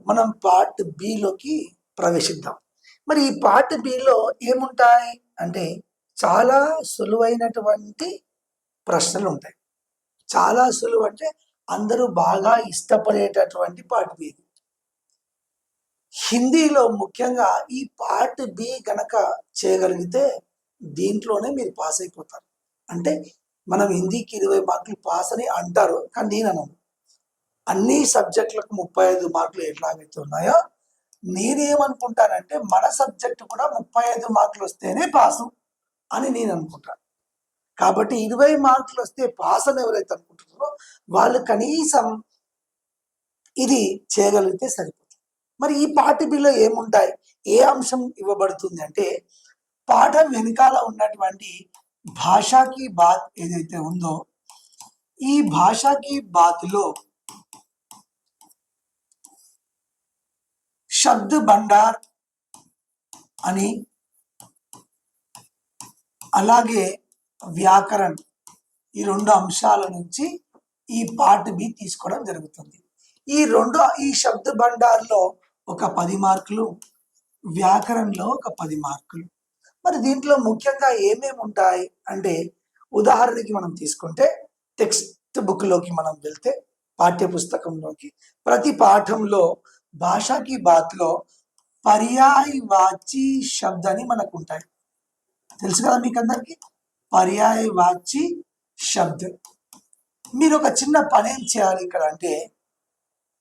మనం పార్ట్ బిలోకి ప్రవేశిద్దాం. మరి ఈ పార్ట్ బిలో ఏముంటాయి అంటే చాలా సులువైనటువంటి ప్రశ్నలు ఉంటాయి. చాలా సులువు అంటే అందరూ బాగా ఇష్టపడేటటువంటి పార్ట్ బి. హిందీలో ముఖ్యంగా ఈ పార్ట్ బి గనక చేయగలిగితే దీంట్లోనే మీరు పాస్ అయిపోతారు. అంటే మనం హిందీకి 20 మార్కులు పాస్ అని అంటారు, కానీ నేను అనను. అన్ని సబ్జెక్టులకు 35 మార్కులు ఎట్లాగైతే ఉన్నాయో నేనేమనుకుంటానంటే మన సబ్జెక్టు కూడా 35 మార్కులు వస్తేనే పాసు అని నేను అనుకుంటాను. కాబట్టి 20 మార్కులు వస్తే పాస్ అని ఎవరైతే అనుకుంటున్నారో వాళ్ళు కనీసం ఇది చేయగలిగితే సరిపోతుంది. మరి ఈ పార్ట్ బిలో ఏముంటాయి, ఏ అంశం ఇవ్వబడుతుంది అంటే పాఠం వెనకాల ఉన్నటువంటి భాషాకి బాత్ ఏదైతే ఉందో ఈ భాషాకి బాత్లో శబ్ద భండార్ అని అలాగే వ్యాకరణ్ ఈ రెండు అంశాల నుంచి ఈ పార్ట్ బి తీసుకోవడం జరుగుతుంది. ఈ శబ్ద భండార్లో ఒక 10 మార్కులు, వ్యాకరణలో ఒక 10 మార్కులు. మరి దీంట్లో ముఖ్యంగా ఏమేమి ఉంటాయి అంటే ఉదాహరణకి మనం తీసుకుంటే టెక్స్ట్ బుక్లోకి మనం వెళ్తే పాఠ్య పుస్తకంలోకి ప్రతి పాఠంలో భాషాకి బాత్లో పర్యాయవాచి శబ్దాన్ని మనకు ఉంటాయి. తెలుసు కదా మీకు అందరికి పర్యాయవాచి శబ్ద. మీరు ఒక చిన్న పని ఏం చేయాలి ఇక్కడ అంటే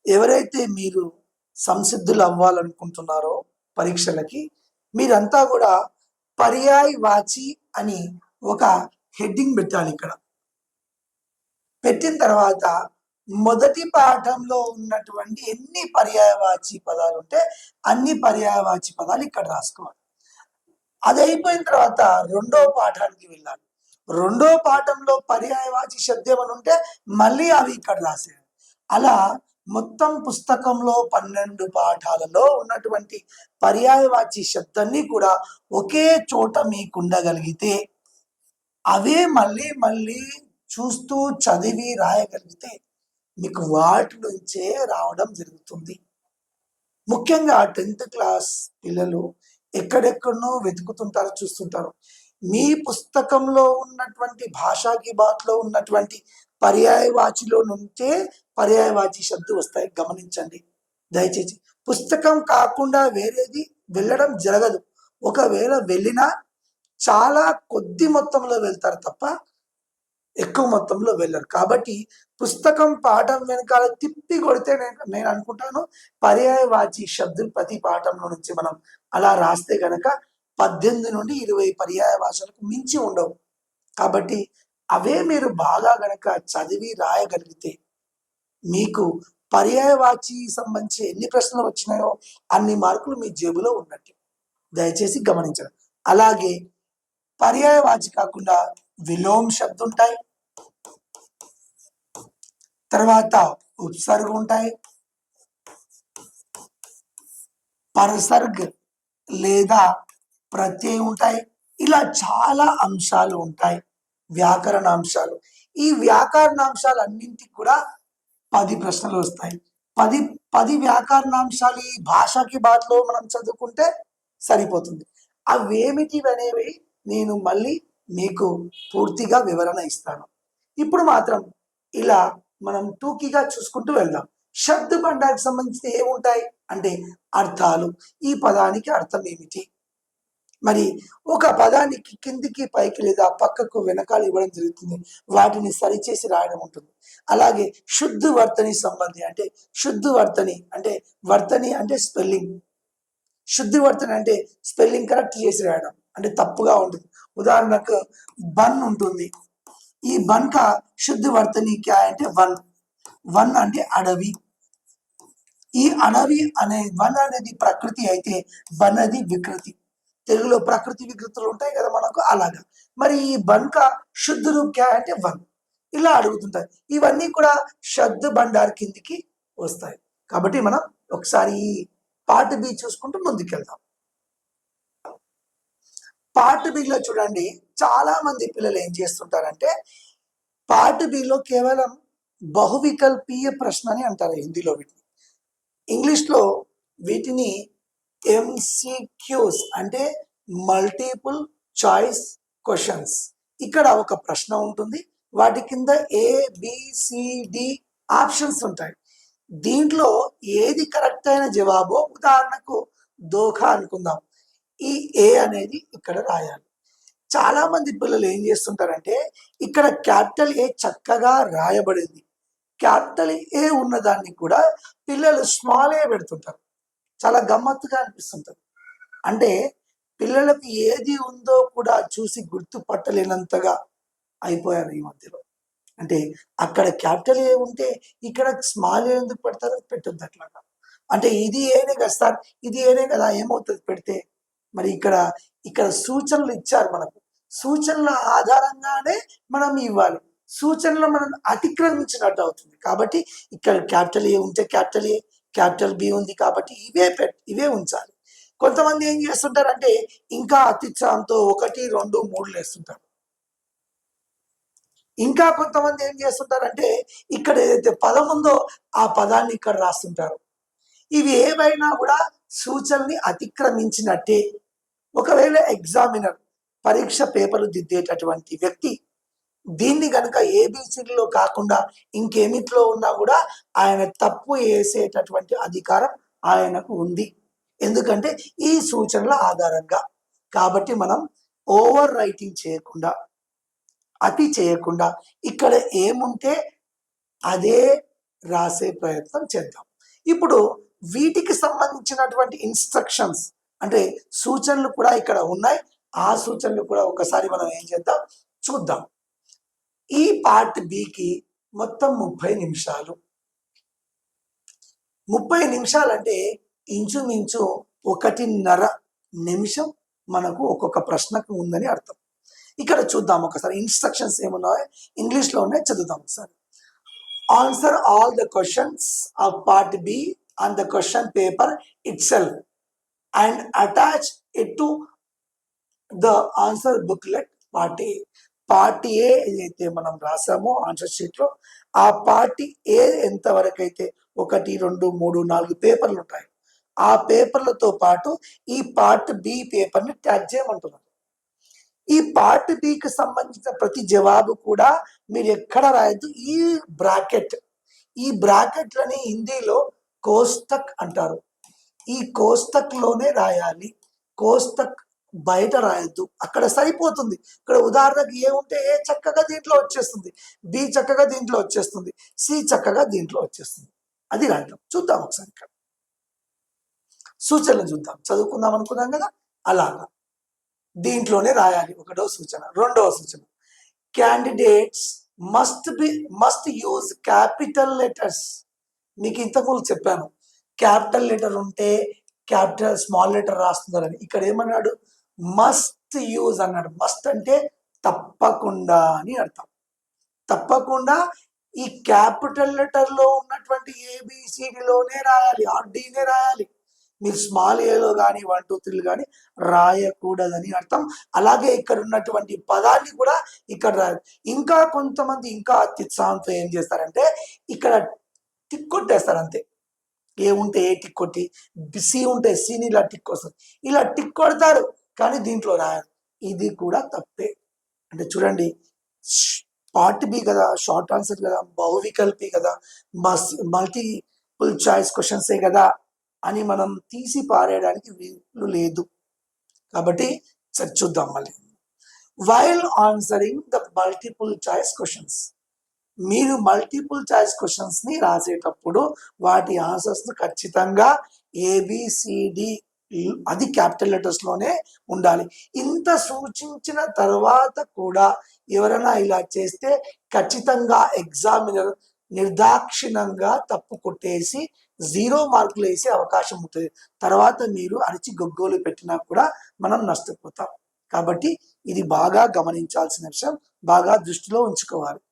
ఎవరైతే మీరు సంసిద్ధులు అవ్వాలనుకుంటున్నారో పరీక్షలకి మీరంతా కూడా పర్యాయవాచి అని ఒక హెడ్డింగ్ పెట్టాలి. ఇక్కడ పెట్టిన తర్వాత మొదటి పాఠంలో ఉన్నటువంటి ఎన్ని పర్యాయవాచి పదాలు ఉంటే అన్ని పర్యాయవాచి పదాలు ఇక్కడ రాసుకోవాలి. అది అయిపోయిన తర్వాత రెండో పాఠానికి వెళ్ళాలి. రెండో పాఠంలో పర్యాయవాచి శబ్దం అని ఉంటే మళ్ళీ అవి ఇక్కడ రాసేయాలి. అలా మొత్తం పుస్తకంలో 12 పాఠాలలో ఉన్నటువంటి పర్యాయవాచి శబ్దాన్ని కూడా ఒకే చోట మీకు ఉండగలిగితే అవే మళ్ళీ మళ్ళీ చూస్తూ చదివి రాయగలిగితే మీకు వాటి నుంచే రావడం జరుగుతుంది. ముఖ్యంగా 10th క్లాస్ పిల్లలు ఎక్కడెక్కడనో వెతుకుతుంటారో చూస్తుంటారు. మీ పుస్తకంలో ఉన్నటువంటి భాషాకి బాత్లో ఉన్నటువంటి పర్యాయవాచిలో నుంచే పర్యాయవాచి శబ్దం వస్తాయి. గమనించండి దయచేసి. పుస్తకం కాకుండా వేరేది వెళ్ళడం జరగదు. ఒకవేళ వెళ్ళినా చాలా కొద్ది మొత్తంలో వెళ్తారు తప్ప ఎక్కువ మొత్తంలో వెళ్ళరు. కాబట్టి పుస్తకం పాఠం వెనకాల తిప్పి కొడితే నేను అనుకుంటాను పర్యాయవాచి శబ్దం ప్రతి పాఠంలో నుంచి మనం అలా రాస్తే గనక 18 నుండి 20 పర్యాయవాచాలకు మించి ఉండవు. కాబట్టి అవే మీరు బాగా గనక చదివి రాయగలిగితే మీకు పర్యాయవాచి సంబంధించి ఎన్ని ప్రశ్నలు వచ్చినాయో అన్ని మార్కులు మీ జేబులో ఉన్నట్టు దయచేసి గమనించండి. అలాగే పర్యాయవాచి కాకుండా విలోమ శబ్దం ఉంటాయి, తర్వాత ఉపసర్గ ఉంటాయి, పరసర్గ లేదా ప్రత్యయం ఉంటాయి. ఇలా చాలా అంశాలు ఉంటాయి, వ్యాకరణ అంశాలు. ఈ వ్యాకరణాంశాలు అన్నింటికి కూడా 10 ప్రశ్నలు వస్తాయి. 10 వ్యాకరణాంశాలు ఈ భాషకి బాత్లో మనం చదువుకుంటే సరిపోతుంది. అవేమిటి అనేవి నేను మళ్ళీ మీకు పూర్తిగా వివరణ ఇస్తాను. ఇప్పుడు మాత్రం ఇలా మనం టూకీగా చూసుకుంటూ వెళ్దాం. శబ్ద భండార్కి సంబంధించి ఏముంటాయి అంటే అర్థాలు. ఈ పదానికి అర్థం ఏమిటి, మరి ఒక పదానికి కిందికి పైకి లేదా పక్కకు వెనకాల ఇవ్వడం జరుగుతుంది, వాటిని సరిచేసి రాయడం ఉంటుంది. అలాగే శుద్ధ వర్తని సంబంధి అంటే శుద్ధ వర్తని అంటే వర్తని అంటే స్పెల్లింగ్, శుద్ధ వర్తని అంటే స్పెల్లింగ్ కరెక్ట్ చేసి రాయడం అంటే తప్పుగా ఉంటుంది. ఉదాహరణకు బన్ ఉంటుంది, ఈ బన్ కా శుద్ధ వర్తని క్యా అంటే వన్. వన్ అంటే అడవి. ఈ అడవి అనే వన్ అనేది ప్రకృతి అయితే బన్ అది వికృతి. తెలుగులో ప్రకృతి వికృతులు ఉంటాయి కదా మనకు, అలాగా. మరి ఈ బన్ కా శుద్ధ రూప్ క్యా అంటే వన్. ఇలా అడుగుతుంటాయి. ఇవన్నీ కూడా శబ్ద భండార్ కిందికి వస్తాయి. కాబట్టి మనం ఒకసారి ఈ పార్ట్ బి చూసుకుంటూ ముందుకెళ్దాం. పార్ట్ బిలో చూడండి, చాలా మంది పిల్లలు ఏం చేస్తుంటారంటే పార్ట్ బిలో కేవలం బహువికల్పీయ ప్రశ్న అని అంటారు హిందీలో వీటిని. ఇంగ్లీష్లో వీటిని ఎంసీక్యూస్ అంటే మల్టిపుల్ చాయిస్ క్వశ్చన్స్. ఇక్కడ ఒక ప్రశ్న ఉంటుంది, వాటి కింద ఏబిసిడి ఆప్షన్స్ ఉంటాయి. దీంట్లో ఏది కరెక్ట్ అయిన జవాబో, ఉదాహరణకు దోఖా అనుకుందాం, ఈ ఏ అనేది ఇక్కడ రాయాలి. చాలా మంది పిల్లలు ఏం చేస్తుంటారంటే ఇక్కడ క్యాపిటల్ ఏ చక్కగా రాయబడింది, క్యాపిటల్ ఏ ఉన్నదాన్ని కూడా పిల్లలు స్మాల్ ఏ పెడుతుంటారు. చాలా గమ్మత్తుగా అనిపిస్తుంటది. అంటే పిల్లలకు ఏది ఉందో కూడా చూసి గుర్తుపట్టలేనంతగా అయిపోయారు ఈ మధ్యలో. అంటే అక్కడ క్యాపిటల్ ఏ ఉంటే ఇక్కడ స్మాల్ ఏ ఎందుకు పెడతారో పెట్టొద్దు అట్లాగా. అంటే ఇది ఏనే కదా సార్, ఇది ఏనే కదా, ఏమవుతుంది పెడితే? మరి ఇక్కడ సూచనలు ఇచ్చారు మనకు, సూచనల ఆధారంగానే మనం ఇవ్వాలి. సూచనలు మనం అతిక్రమించినట్టు అవుతుంది. కాబట్టి ఇక్కడ క్యాపిటల్ ఏ ఉంటే క్యాపిటల్ ఏ, క్యాపిటల్ బి ఉంది కాబట్టి ఇవే ఉంచాలి. కొంతమంది ఏం చేస్తుంటారంటే ఇంకా అత్యుత్సాహంతో 1, 2, 3 వేస్తుంటారు. ఇంకా కొంతమంది ఏం చేస్తుంటారంటే ఇక్కడ ఏదైతే పదం ఉందో ఆ పదాన్ని ఇక్కడ రాస్తుంటారు. ఇవి ఏవైనా కూడా సూచనని అతిక్రమించినట్టే. ఒకవేళ ఎగ్జామినర్ పరీక్ష పేపర్లు దిద్దేటటువంటి వ్యక్తి దీన్ని కనుక ఏబిసిడిలో కాకుండా ఇంకేమిట్లో ఉన్నా కూడా ఆయన తప్పు వేసేటటువంటి అధికారం ఆయనకు ఉంది. ఎందుకంటే ఈ సూచనల ఆధారంగా. కాబట్టి మనం ఓవర్ రైటింగ్ చేయకుండా, అతి చేయకుండా ఇక్కడ ఏముంటే అదే రాసే ప్రయత్నం చేద్దాం. ఇప్పుడు వీటికి సంబంధించినటువంటి ఇన్స్ట్రక్షన్స్ అంటే సూచనలు కూడా ఇక్కడ ఉన్నాయి. ఆ సూచనలు కూడా ఒకసారి మనం ఏం చేద్దాం చూద్దాం. ఈ పార్ట్ బికి మొత్తం 30 నిమిషాలు. 30 నిమిషాలు అంటే ఇంచుమించు 1.5 నిమిషం మనకు ఒక్కొక్క ప్రశ్నకు ఉందని అర్థం. ఇక్కడ చూద్దాం ఒకసారి ఇన్స్ట్రక్షన్స్ ఏమున్నాయో ఇంగ్లీష్లో ఉన్నాయి, చదువుదాం ఒకసారి. Answer all the questions of part be on the question paper it self and attach it to the answer booklet part A. Part A ఏదైతే మనం రాసామో ఆన్సర్ షీట్ లో, ఆ పార్ట్ ఏ ఎంతవరకు అయితే 1, 2, 3, 4 పేపర్లు ఉంటాయి, ఆ పేపర్లతో పాటు ఈ పార్ట్ బి పేపర్ని ట్యాగ్ చేయమంటున్నారు. ఈ పార్ట్ బికి సంబంధించిన ప్రతి జవాబు కూడా మీరు ఎక్కడ రాయద్దు, ఈ బ్రాకెట్లని హిందీలో కోష్టక్ అంటారు. ఈ కోష్టక్ లోనే రాయాలి. కోష్టక్ బయట రాయద్దు, అక్కడ సరిపోతుంది. ఇక్కడ ఉదాహరణకు ఏ ఉంటే ఏ చక్కగా దీంట్లో వచ్చేస్తుంది, బి చక్కగా దీంట్లో వచ్చేస్తుంది, సి చక్కగా దీంట్లో వచ్చేస్తుంది. అది రాద్దాం. చూద్దాం ఒకసారి ఇక్కడ సూచనలు చూద్దాం. చదువుకుందాం అనుకున్నాం కదా, అలాగా దీంట్లోనే రాయాలి. ఒకటో సూచన. రెండవ సూచన, candidates must use capital letters. మీకు ఇంతకుముందు చెప్పాను, క్యాపిటల్ లెటర్ ఉంటే క్యాపిటల్ స్మాల్ లెటర్ రాస్తున్నారని. ఇక్కడ ఏమన్నాడు, మస్ట్ యూజ్ అన్నాడు. మస్ట్ అంటే తప్పకుండా అని అర్థం. తప్పకుండా ఈ క్యాపిటల్ లెటర్ లో ఉన్నటువంటి ఏబిసిడిలోనే రాయాలి, ఆర్డీనే రాయాలి. మీరు స్మాల్ ఏలో కానీ 1, 2, 3 కానీ రాయకూడదని అర్థం. అలాగే ఇక్కడ ఉన్నటువంటి పదాన్ని కూడా ఇక్కడ రాయాలి. ఇంకా కొంతమంది ఇంకా అత్యుత్సాహంతో ఏం చేస్తారంటే ఇక్కడ టిక్ కొట్టేస్తారు అంతే. ఏ ఉంటే ఏ టిక్ కొట్టి, సి ఉంటే సిని ఇలా టిక్ వస్తుంది, ఇలా టిక్ కొడతారు కానీ దీంట్లో రాయాలి. ఇది కూడా తప్పే. అంటే చూడండి, పార్ట్ బి కదా, షార్ట్ ఆన్సర్ కదా, బహువికల్పి కదా, మల్టిపుల్ చాయిస్ క్వశ్చన్సే కదా అని మనం తీసి పారేయడానికి వీలు లేదు. కాబట్టి చూద్దాం మళ్ళీ. While answering the multiple choice questions, మీరు మల్టిపుల్ చాయిస్ క్వశ్చన్స్ ని రాసేటప్పుడు వాటి ఆన్సర్స్ ఖచ్చితంగా ఏబిసిడి అది క్యాపిటల్ లెటర్స్ లోనే ఉండాలి. ఇంత సూచించిన తర్వాత కూడా ఎవరైనా ఇలా చేస్తే ఖచ్చితంగా ఎగ్జామినర్ నిర్దాక్షిణంగా తప్పు కొట్టేసి 0 మార్కులు వేసే అవకాశం ఉంటుంది. తర్వాత మీరు అరిచి గొగ్గోలు పెట్టినా కూడా మనం నష్టపోతాం. కాబట్టి ఇది బాగా గమనించాల్సిన విషయం, బాగా దృష్టిలో ఉంచుకోవాలి.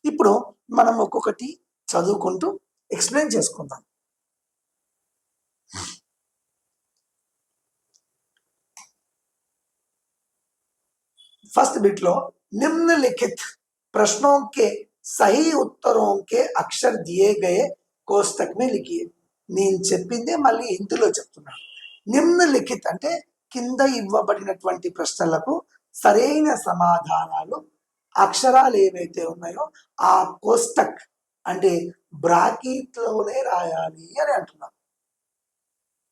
ఇప్పుడు మనం ఒక్కొక్కటి చదువుకుంటూ ఎక్స్ప్లెయిన్ చేసుకుందాం. फर्स्ट बिट लो निम्नलिखित प्रश्नों के सही उत्तरों के अक्षर दिए गए कोष्टक में लिखिए. నేను చెప్పిందే మళ్ళీ ఇందులో చెప్తున్నాను. నిమ్నలిఖిత్ అంటే కింద ఇవ్వబడినటువంటి ప్రశ్నలకు సరైన సమాధానాలు అక్షరాలు ఏవైతే ఉన్నాయో ఆ కోష్టక్ అంటే బ్రాకెట్ లోనే రాయాలి అని అంటున్నారు.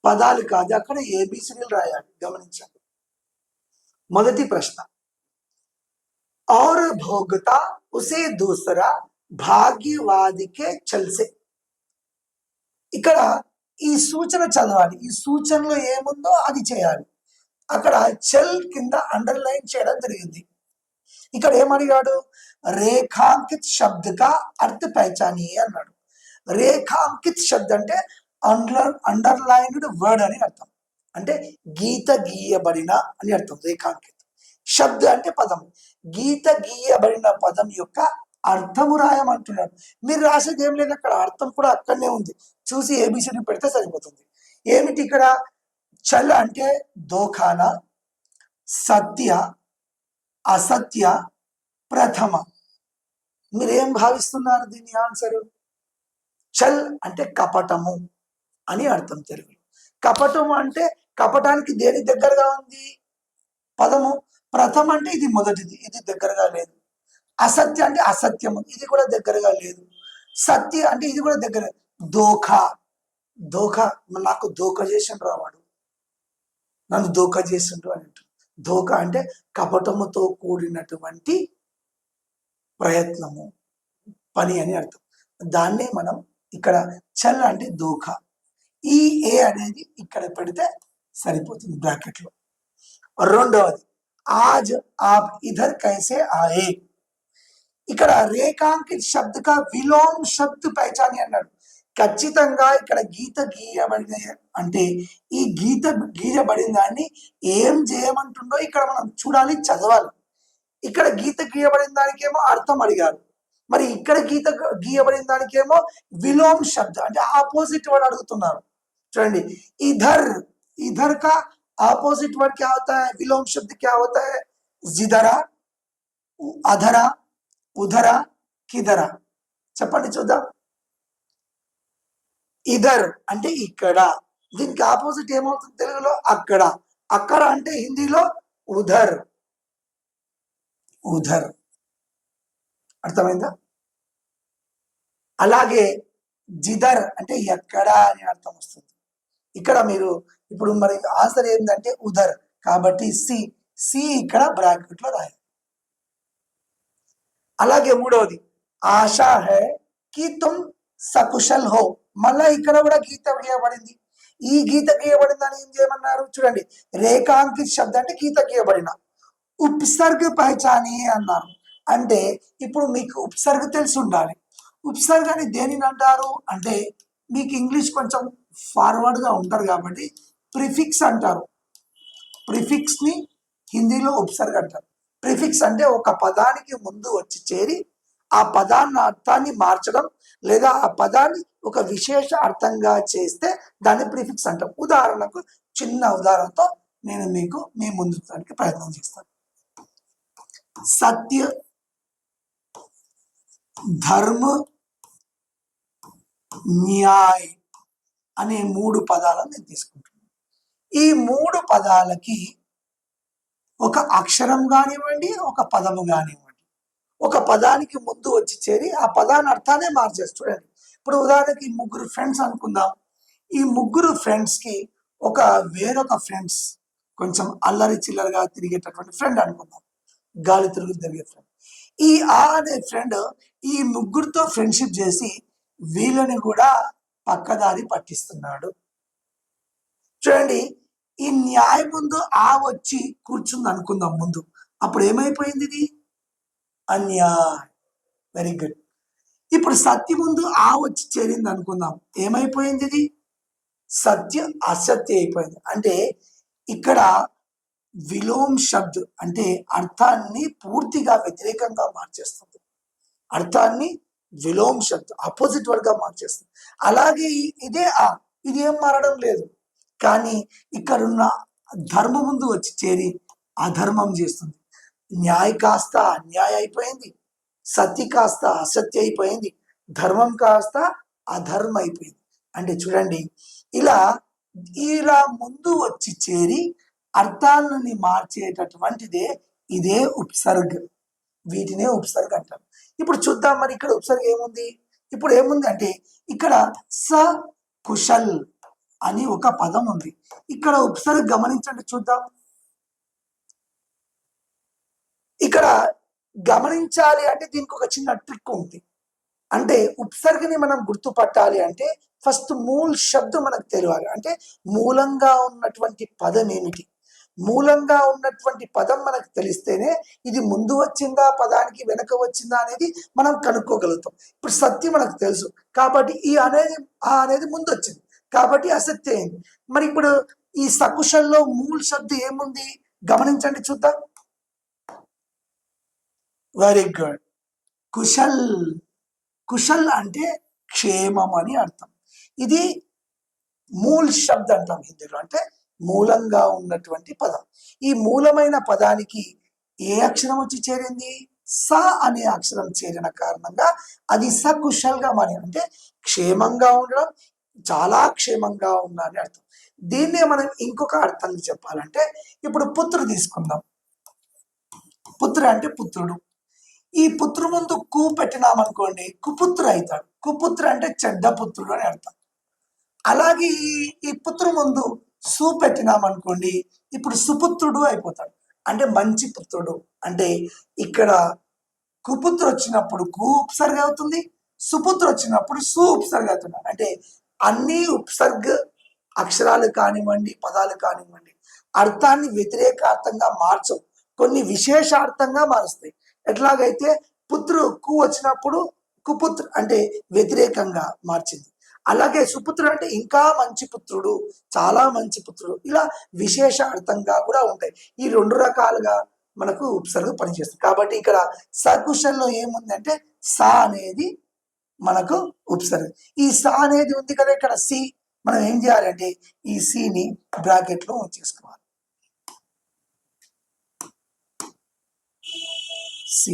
పదాలు కాదు, అక్కడ ఏబిసిడీలు రాయాలి. గమనించండి. మొదటి ప్రశ్న, और भोगता उसे दूसरा भाग्यवादी के चल से. ఇక్కడ ఈ సూచన చదవాలి. ఈ సూచనలో ఏముందో అది చేయాలి. అక్కడ చెల్ కింద అండర్లైన్ చేయడం జరిగింది. ఇక్కడ ఏమడిగాడు? రేఖాంకిత్ శబ్దక అర్థ పహచాని అన్నాడు. రేఖాంకిత్ శబ్ద అంటే అండర్లైన్డ్ వర్డ్ అని అర్థం. అంటే గీత గీయబడిన అని అర్థం. రేఖాంకిత్ శబ్ద అంటే పదం. గీత గీయబడిన పదం యొక్క అర్థము రాయమంటున్నాడు. మీరు రాసేది ఏం లేదు, అక్కడ అర్థం కూడా అక్కడనే ఉంది. చూసి ఏబిసిడి పెడితే సరిపోతుంది. ఏమిటి ఇక్కడ? చల్ అంటే దోఖానా, సత్య, అసత్య, ప్రథమ. మీరేం భావిస్తున్నారు దీని ఆన్సర్? చల్ అంటే కపటము అని అర్థం తెలుగులో. కపటము అంటే కపటానికి దేని దగ్గరగా ఉంది పదము? ప్రథమ అంటే ఇది మొదటిది, ఇది దగ్గరగా లేదు. అసత్య అంటే అసత్యము, ఇది కూడా దగ్గరగా లేదు. సత్య అంటే ఇది కూడా దగ్గర. దోఖా, దోఖా నాకు దోఖ చేసిండ్రు రావాడు, నన్ను దోఖ చేసిండ్రు అని అంటారు. దోఖ అంటే కపటముతో కూడినటువంటి ప్రయత్నము, పని అని అర్థం. దాన్నే మనం ఇక్కడ చల్ అంటే దోఖ. ఈ ఏ అనేది ఇక్కడ పెడితే సరిపోతుంది బ్రాకెట్ లో. రెండవది, ఆజ్ ఆప్ ఇధర్ కైసే ఆయే. ఇక్కడ రేఖాంకిత్ శబ్ద కా విలోమ్ శబ్ద పహచాని అన్నాడు. ఖచ్చితంగా ఇక్కడ గీత గీయబడిన అంటే ఈ గీత గీయబడిన దాన్ని ఏం చేయమంటుండో ఇక్కడ మనం చూడాలి, చదవాలి. ఇక్కడ గీత గీయబడిన దానికేమో అర్థం అడిగారు, మరి ఇక్కడ గీత గీయబడిన దానికేమో విలోమ్ శబ్ద అంటే ఆపోజిట్ వర్డ్ అడుగుతున్నారు. చూడండి, ఇధర్, इधर का अपोजिट वर्ड क्या होता है? विलोम शब्द क्या होता है? जिधरा, अधरा, उधरा, किधरा. చెప్పండి చూద్దాం. ఇధర్ అంటే ఇక్కడ, దీనికి ఆపోజిట్ ఏమవుతుంది తెలుగులో? అక్కడ. అక్కడ అంటే హిందీలో ఉధర్. ఉధర్ అర్థమైందా? అలాగే జిదర్ అంటే ఎక్కడ అని అర్థం వస్తుంది. ఇక్కడ మీరు ఇప్పుడు మరి ఆన్సర్ ఏంటంటే ఉధర్, కాబట్టి సి, సి ఇక్కడ బ్రాకెట్ లో రాయాలి. అలాగే మూడవది, ఆశా హై కి తుమ్ సకుశల్ హో. మళ్ళా ఇక్కడ కూడా గీత గీయబడింది. ఈ గీత గీయబడిన దాన్ని ఏం చేయమన్నారు? చూడండి, రేఖాంకిత్ శబ్ద అంటే గీత గీయబడిన. ఉపసర్గ పహచాని అన్నారు. అంటే ఇప్పుడు మీకు ఉపసర్గ తెలిసి ఉండాలి. ఉపసర్గని దేనిని అంటారు అంటే, మీకు ఇంగ్లీష్ కొంచెం ఫార్వర్డ్ గా ఉంటారు కాబట్టి ప్రిఫిక్స్ అంటారు. ప్రిఫిక్స్ ని హిందీలో ఉపసర్గ అంటారు. ప్రిఫిక్స్ అంటే ఒక పదానికి ముందు వచ్చి చేరి ఆ పదాన్ని అర్థాన్ని మార్చడం, లేదా ఆ పదాన్ని ఒక విశేష అర్థంగా చేస్తే దాన్ని ప్రిఫిక్స్ అంటాం. ఉదాహరణకు చిన్న ఉదాహరణతో నేను మీకు మీ ముందుకి ప్రయత్నం చేస్తాను. సత్య, ధర్మ, న్యాయ్ అనే మూడు పదాలను నేను తీసుకుంటున్నాను. ఈ మూడు పదాలకి ఒక అక్షరం కానివ్వండి, ఒక పదము కానివ్వండి, ఒక పదానికి ముందు వచ్చి చేరి ఆ పదాన్ని అర్థాన్ని మార్చేసి. చూడండి, ఇప్పుడు ఉదాహరణకి ముగ్గురు ఫ్రెండ్స్ అనుకుందాం. ఈ ముగ్గురు ఫ్రెండ్స్ కి ఒక వేరొక ఫ్రెండ్స్, కొంచెం అల్లరి చిల్లరగా తిరిగేటటువంటి ఫ్రెండ్ అనుకుందాం, గాలి తిరుగు తిరిగే ఫ్రెండ్. ఈ ఆ అనే ఫ్రెండ్ ఈ ముగ్గురితో ఫ్రెండ్షిప్ చేసి వీళ్ళని కూడా పక్కదారి పట్టిస్తున్నాడు. చూడండి, ఈ న్యాయం ముందు ఆ వచ్చి కూర్చుంది అనుకుందాం ముందు, అప్పుడు ఏమైపోయింది? ఇది అన్యాయ్. Very good. ఇప్పుడు సత్య ముందు ఆ వచ్చి చేరింది అనుకుందాం, ఏమైపోయింది? ఇది సత్య అసత్య అయిపోయింది. అంటే ఇక్కడ విలోమ్ శబ్ద్ అంటే అర్థాన్ని పూర్తిగా వ్యతిరేకంగా మార్చేస్తుంది. అర్థాన్ని విలోమ్ శబ్ద్ ఆపోజిట్ వర్డ్ గా మార్చేస్తుంది. అలాగే ఇదే ఆ, ఇది ఏం మారడం లేదు, కానీ ఇక్కడున్న ధర్మం ముందు వచ్చి చేరి అధర్మం చేస్తుంది. న్యాయ కాస్త అన్యాయ అయిపోయింది, సత్య కాస్త అసత్య అయిపోయింది, ధర్మం కాస్త అధర్మ అయిపోయింది. అంటే చూడండి, ఇలా ఇలా ముందు వచ్చి చేరి అర్థాలని మార్చేటటువంటిదే ఇదే ఉపసర్గ. వీటినే ఉపసర్గ అంటారు. ఇప్పుడు చూద్దాం, మరి ఇక్కడ ఉపసర్గ ఏముంది? ఇప్పుడు ఏముంది అంటే ఇక్కడ స కుశల్ అని ఒక పదం ఉంది. ఇక్కడ ఉపసర్గ గమనించండి, చూద్దాం. ఇక్కడ గమనించాలి అంటే దీనికి ఒక చిన్న ట్రిక్ ఉంది. అంటే ఉపసర్గని మనం గుర్తుపట్టాలి అంటే ఫస్ట్ మూల్ శబ్దం మనకు తెలియాలి. అంటే మూలంగా ఉన్నటువంటి పదం ఏమిటి, మూలంగా ఉన్నటువంటి పదం మనకు తెలిస్తేనే ఇది ముందు వచ్చిందా పదానికి వెనక వచ్చిందా అనేది మనం కనుక్కోగలుగుతాం. ఇప్పుడు సత్యం మనకు తెలుసు కాబట్టి ఈ అనేది ఆ అనేది ముందు వచ్చింది కాబట్టి అసత్యం అయింది. మరి ఇప్పుడు ఈ సకుశల్లో మూల్ శబ్దం ఏముంది గమనించండి, చూద్దాం. Very good, Kushal. కుశల్ అంటే క్షేమం అని అర్థం. ఇది మూల్ శబ్ద అంటాం హిందీలో, అంటే మూలంగా ఉన్నటువంటి పదం. ఈ మూలమైన పదానికి ఏ అక్షరం వచ్చి చేరింది? స అనే అక్షరం చేరిన కారణంగా అది సకుశల్గా మారి, అంటే క్షేమంగా ఉండడం, చాలా క్షేమంగా ఉన్నా అని అర్థం. దీన్నే మనం ఇంకొక అర్థం చెప్పాలంటే ఇప్పుడు పుత్రుడు తీసుకుందాం. పుత్ర అంటే పుత్రుడు. ఈ పుత్రు ముందు కు పెట్టినామనుకోండి కుపుత్ర అవుతాడు. కుపుత్ర అంటే చెడ్డ పుత్రుడు అని అర్థం. అలాగే ఈ పుత్రు ముందు సు పెట్టినామనుకోండి ఇప్పుడు సుపుత్రుడు అయిపోతాడు, అంటే మంచి పుత్రుడు. అంటే ఇక్కడ కుపుత్ర వచ్చినప్పుడు కు ఉపసర్గ అవుతుంది, సుపుత్ర వచ్చినప్పుడు సు ఉపసర్గ అవుతుంది. అంటే అన్ని ఉపసర్గ అక్షరాలు కానివ్వండి, పదాలు కానివ్వండి, అర్థాన్ని వ్యతిరేకార్థంగా మార్చవు, కొన్ని విశేషార్థంగా మారుస్తాయి. ఎట్లాగైతే పుత్రు కు వచ్చినప్పుడు కుపుత్ర అంటే వ్యతిరేకంగా మార్చింది, అలాగే సుపుత్రుడు అంటే ఇంకా మంచి పుత్రుడు, చాలా మంచి పుత్రుడు, ఇలా విశేష అర్థంగా కూడా ఉంటాయి. ఈ రెండు రకాలుగా మనకు ఉపసర్గ పనిచేస్తుంది. కాబట్టి ఇక్కడ సకుశల్లో ఏముందంటే సా అనేది మనకు ఉపసర్గ. ఈ సా అనేది ఉంది కదా ఇక్కడ సి, మనం ఏం చేయాలంటే ఈ సిని బ్రాకెట్ లో ఉంచేసుకోవాలి. సి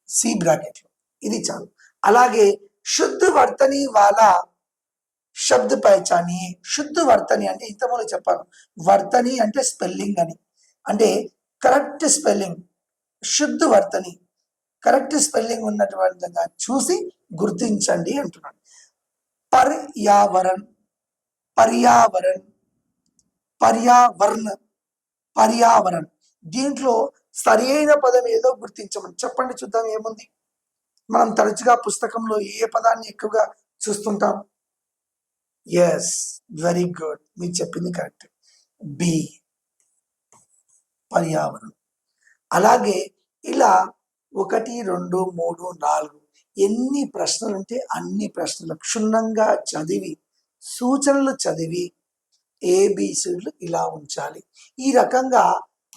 సి బ్రాకెట్ లో, ఇది చాలు. అలాగే శుద్ధ వర్తని వాలా శబ్ద పహచాని. శుద్ధ వర్తని అంటే ఇంతకుముందు చెప్పాను, వర్తని అంటే స్పెల్లింగ్ అని, అంటే కరెక్ట్ స్పెల్లింగ్. శుద్ధ వర్తని కరెక్ట్ స్పెల్లింగ్ ఉన్నటువంటి చూసి గుర్తించండి అంటున్నాడు. పర్యావరణ్, పర్యావరణ్, పర్యావరణ, పర్యావరణ్. దీంట్లో సరి అయిన పదం ఏదో గుర్తించమని చెప్పండి, చూద్దాం ఏముంది. మనం తరచుగా పుస్తకంలో ఏ పదాన్ని ఎక్కువగా చూస్తుంటాం? ఎస్, వెరీ గుడ్, మీరు చెప్పింది కరెక్ట్, బి, పర్యావరణం. అలాగే ఇలా 1, 2, 3, 4 ఎన్ని ప్రశ్నలు ఉంటే అన్ని ప్రశ్నలు క్షుణ్ణంగా చదివి సూచనలు చదివి ఏబిసిలు ఇలా ఉంచాలి. ఈ రకంగా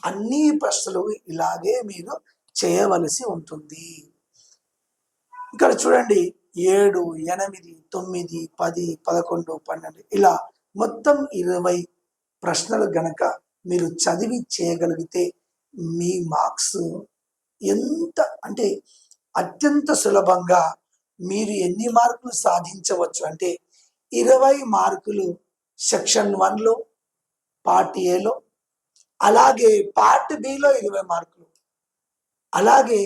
అన్ని ప్రశ్నలు ఇలాగే మీరు చేయవలసి ఉంటుంది. ఇక్కడ చూడండి 7, 8, 9, 10, 11, 12 ఇలా మొత్తం 20 ప్రశ్నలు గనక మీరు చదివి చేయగలిగితే మీ మార్క్స్ ఎంత అంటే అత్యంత సులభంగా మీరు ఎన్ని మార్కులు సాధించవచ్చు అంటే 20 మార్కులు సెక్షన్ 1లో, పార్ట్ ఏలో, అలాగే పార్ట్ బిలో 20 మార్కులు. అలాగే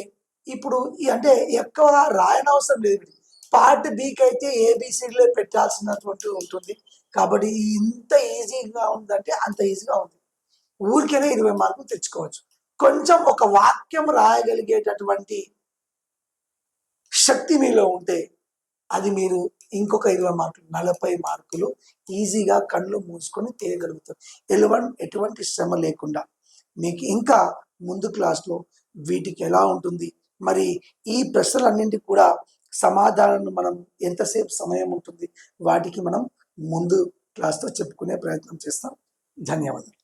ఇప్పుడు అంటే ఎక్కువ రాయనవసరం లేదు, పార్ట్ బికి అయితే ఏబిసిలో పెట్టాల్సినటువంటి ఉంటుంది. కాబట్టి ఇంత ఈజీగా ఉందంటే అంత ఈజీగా ఉంది, ఊరికైనా 20 మార్కులు తెచ్చుకోవచ్చు. కొంచెం ఒక వాక్యం రాయగలిగేటటువంటి శక్తి మీలో ఉంటే అది మీరు ఇంకొక 20 మార్కులు 40 మార్కులు ఈజీగా కళ్ళు మూసుకొని తీయగలుగుతారు, ఎటువంటి శ్రమ లేకుండా. మీకు ఇంకా ముందు క్లాస్లో వీటికి ఎలా ఉంటుంది, మరి ఈ ప్రశ్నలన్నింటికి కూడా సమాధానం మనం ఎంతసేపు సమయం ఉంటుంది వాటికి మనం ముందు క్లాస్తో చెప్పుకునే ప్రయత్నం చేస్తాం. ధన్యవాదాలు.